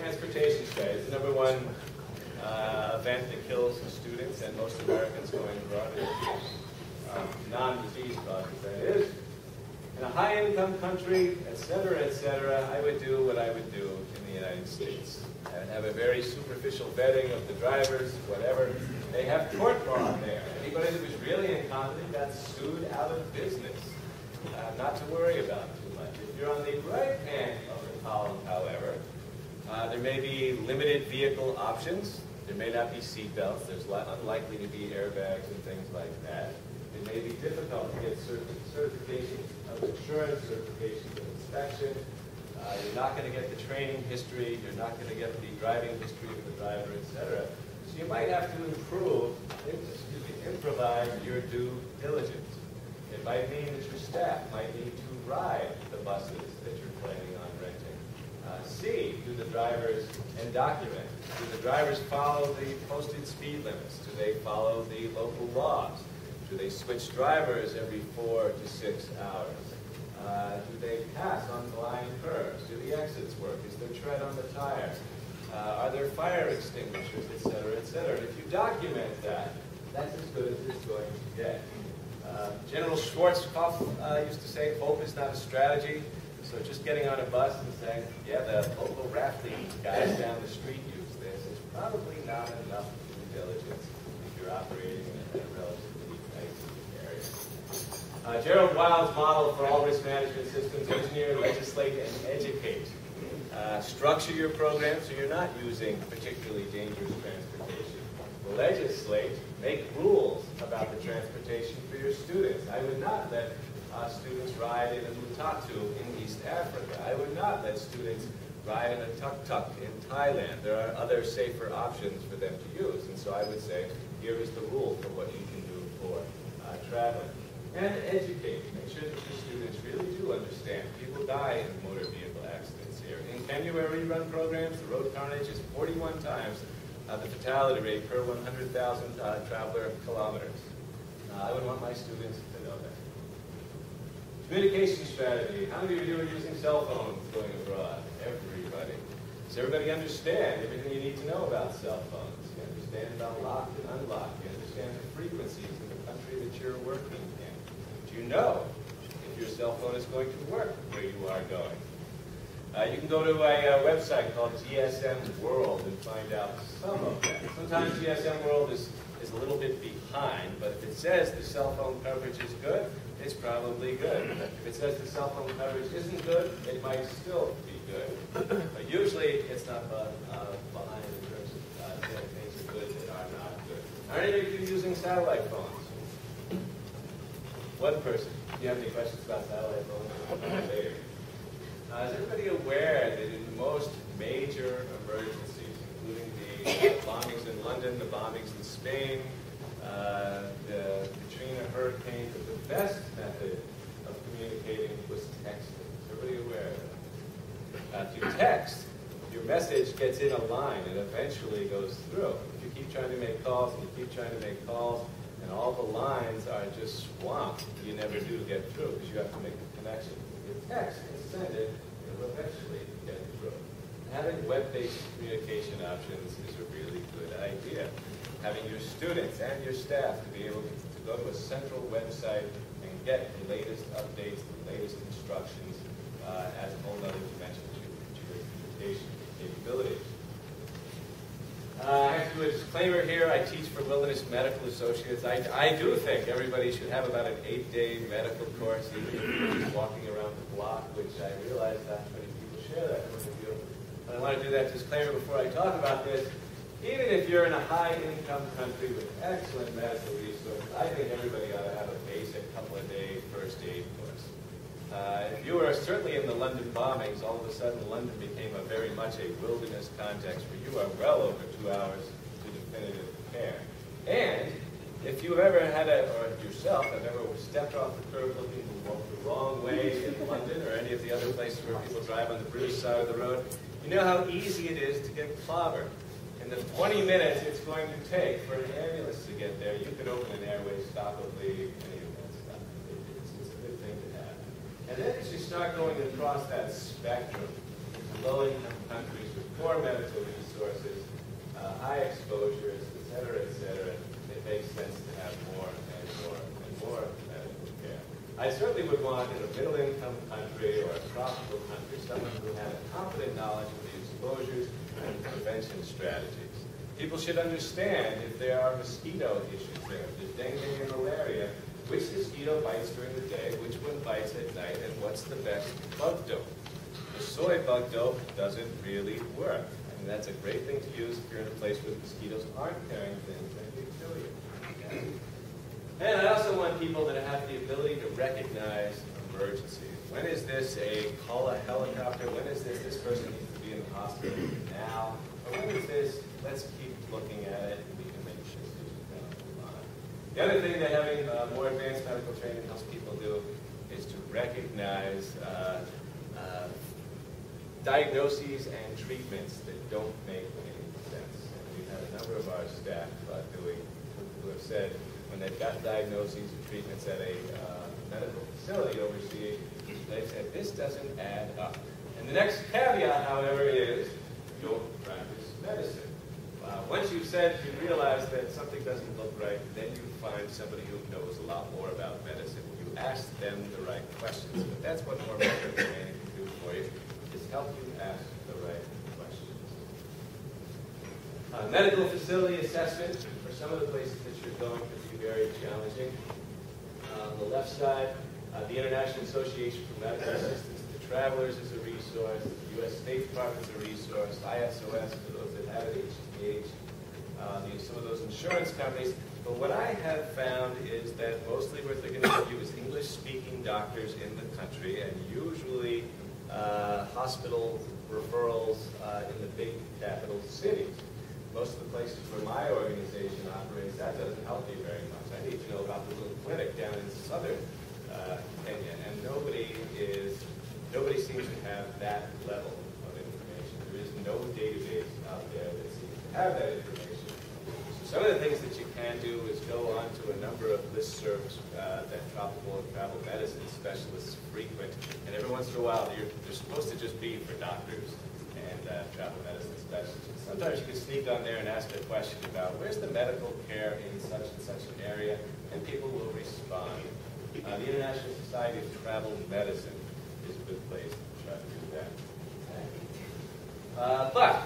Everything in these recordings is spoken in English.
transportation strategy. It's the number one event that kills students and most Americans going abroad. Non-disease causes, that is. In a high-income country, etc., I would do what I would do in the United States. I would have a very superficial vetting of the drivers, whatever. They have tort law there. Anybody that was really incompetent got sued out of business. Not to worry about too much. If you're on the right hand of the column, however, there may be limited vehicle options. There may not be seat belts. There's unlikely to be airbags and things like that. It may be difficult to get certifications of insurance, certifications of inspection. You're not going to get the training history. You're not going to get the driving history of the driver, etc. So you might have to improvise your due diligence. It might mean that your staff might need to ride the buses that you're planning on renting. C, do the drivers, and document. Do the drivers follow the posted speed limits? Do they follow the local laws? Do they switch drivers every 4 to 6 hours? Do they pass on blind curves? Do the exits work? Is there tread on the tires? Are there fire extinguishers, etc., etc.? If you document that, that's as good as it's going to get. General Schwarzkopf used to say, hope is not a strategy. So just getting on a bus and saying, yeah, the local rafting guys down the street use this is probably not enough due diligence if you're operating in a relatively nice area. Gerald Wild's model for all risk management systems: engineer, legislate, and educate. Structure your program so you're not using particularly dangerous transportation. Legislate, make rules about the transportation for your students. I would not let students ride in a matatu in East Africa. I would not let students ride in a tuk-tuk in Thailand. There are other safer options for them to use. And so I would say, here is the rule for what you can do for traveling. And educate. Make sure that your students really do understand. People die in motor vehicle accidents here. In Kenya, where we run programs, the road carnage is 41 times the fatality rate per 100,000 traveler kilometers. I would want my students to know that. Communication strategy. How many of you are using cell phones going abroad? Everybody. Does everybody understand everything you need to know about cell phones? You understand about lock and unlock. You understand the frequencies in the country that you're working in. Do you know if your cell phone is going to work where you are going? You can go to a website called GSM World and find out some of that. Sometimes GSM World is a little bit behind, but if it says the cell phone coverage is good, it's probably good. If it says the cell phone coverage isn't good, it might still be good. But usually it's not behind in terms of saying things are good that are not good. Are any of you using satellite phones? One person. Do you have any questions about satellite phones? Is everybody aware that in most major emergencies, including the bombings in London, the bombings in Spain, the Katrina hurricane, that the best method of communicating was texting? Is everybody aware of that? If you text, your message gets in a line and eventually goes through. If you keep trying to make calls and you keep trying to make calls and all the lines are just swamped, you never do get through because you have to make the connection. If you text and send it, it'll eventually get through. Having web-based communication options is a really good idea. Having your students and your staff to be able to go to a central website and get the latest updates, the latest instructions adds a whole other dimension to your communication capabilities. I have to do a disclaimer here. I teach for Wilderness Medical Associates. I do think everybody should have about an 8-day medical course, even if you're just walking around the block, which I realize not many people share that point of view. But I want to do that disclaimer before I talk about this. Even if you're in a high-income country with excellent medical resources, I think everybody ought to have a basic couple-of-day first aid course. If you were certainly in the London bombings, all of a sudden London became very much a wilderness context where you are well over 2 hours to definitive care. And if you've ever had or yourself have ever stepped off the curb looking the wrong way in London or any of the other places where people drive on the British side of the road, you know how easy it is to get clobbered. In the 20 minutes it's going to take for an ambulance to get there, you could open an airway, stop a bleed, any of that stuff. It's a good thing to have. And then as you start going across that spectrum, low-income countries with poor medical resources, high exposures, et cetera, it makes sense to have more and more and more medical care. I certainly would want in a middle-income country or a tropical country someone who had a competent knowledge of the exposures and prevention strategies. People should understand if there are mosquito issues there, if there's dengue and malaria, which mosquito bites during the day, which one bites at night, and what's the best bug dope. The soy bug dope doesn't really work. I mean, that's a great thing to use if you're in a place where the mosquitoes aren't carrying things that can kill you. Okay? And I also want people that have the ability to recognize emergencies. When is this a call a helicopter? When is this person needs to be in the hospital now? Or when is this, let's keep looking at it and we can make decisions and move on. The other thing that having more advanced medical training helps people do is to recognize diagnoses and treatments that don't make any sense. And we've had a number of our staff who have said when they've got diagnoses and treatments at a medical facility overseas, they've said, this doesn't add up. And the next caveat, however, is don't practice medicine. Once you've said, you realize that something doesn't look right, then you find somebody who knows a lot more about medicine. You ask them the right questions. But that's what more medical training can do for you, is help you ask the right questions. Medical facility assessment for some of the places that you're going could be very challenging. On the left side, the International Association for Medical Assistance to Travelers is a resource. The U.S. State Department is a resource. ISOS for those that have it, HTH. Some of those insurance companies. But what I have found is that mostly what they're going to give you is English-speaking doctors in the country, and usually hospital referrals in the big capital cities. Most of the places where my organization operates, that doesn't help me very much. I need to know about the little clinic down in southern Kenya, and nobody seems to have that level of information. There is no database out there that seems to have that information. So some of the things that you can do is go on to a number of listservs that tropical and travel medicine specialists frequent, and every once in a while they're supposed to just be for doctors and travel medicine specialists. Sometimes you can sneak on there and ask a question about where's the medical care in such and such an area, and people will respond. The International Society of Travel Medicine is a good place to try to do that. But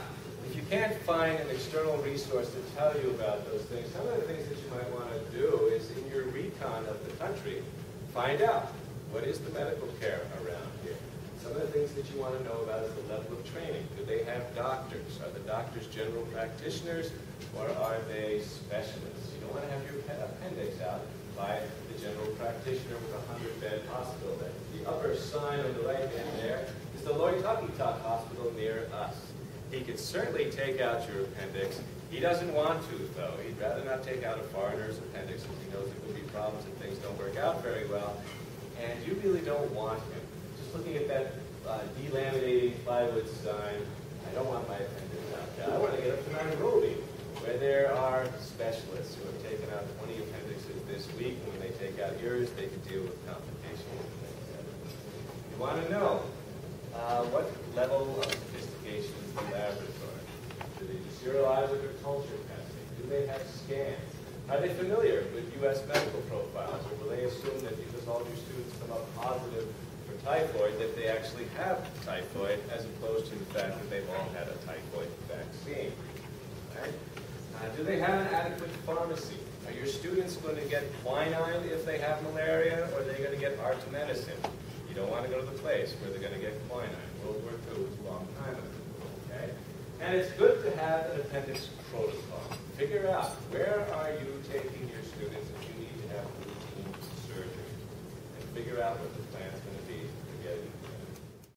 if you can't find an external resource to tell you about those things, some of the things that you might want to do is in your recon of the country, find out what is the medical care around here. Some of the things that you want to know about is the level of training. Do they have doctors? Are the doctors general practitioners, or are they specialists? You don't want to have your appendix out by the general practitioner with a 100-bed hospital. The upper sign on the right hand there is the Loitaki-Tak Hospital near us. He could certainly take out your appendix. He doesn't want to, though. He'd rather not take out a foreigner's appendix if he knows there will be problems and things don't work out very well. And you really don't want him. Just looking at that delaminating plywood sign, I don't want my appendix out there. I want to get up to Nairobi, where there are specialists who have taken out 20 appendixes this week, and when they take out yours, they can deal with complications. You want to know what level of sophistication is the laboratory. Do they do serologic or culture testing? Do they have scans? Are they familiar with U.S. medical profiles, or will they assume that because all your students come up positive for typhoid, that they actually have typhoid, as opposed to the fact that they've all had a typhoid vaccine? Okay? Do they have an adequate pharmacy? Are your students going to get quinine if they have malaria, or are they going to get artemisinin? You don't want to go to the place where they're going to get quinine. World War II was a long time ago. Okay? And it's good to have an appendix protocol. Figure out where are you taking your students if you need to have routine surgery. And figure out what the plan's going to be to get it